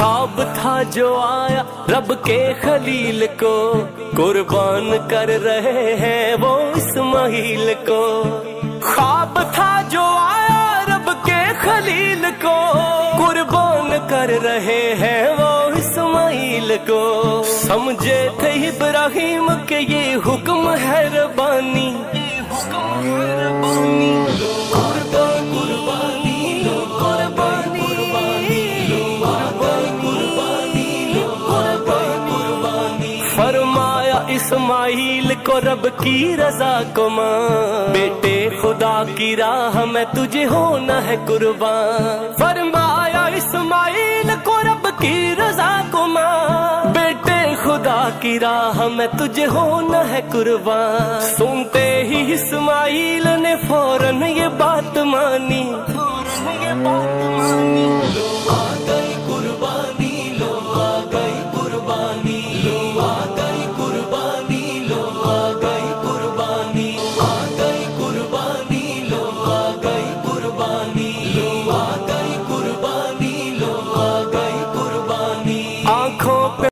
ख्वाब था जो आया रब के खलील को, कुर्बान कर रहे हैं वो इस्माइल को। ख्वाब था जो आया रब के खलील को, कुर्बान कर रहे हैं वो इस्माइल को। समझे थे इब्राहिम के ये हुक्म है रब्बानी, फरमाया इस्माइल को रब की रजा को मां, बेटे खुदा की राह में तुझे होना है कुर्बान। फरमाया इस्माइल को रब की रजा को मां, बेटे खुदा की राह में तुझे होना है कुर्बान। सुनते ही इस्माइल ने फौरन ये बात मानी,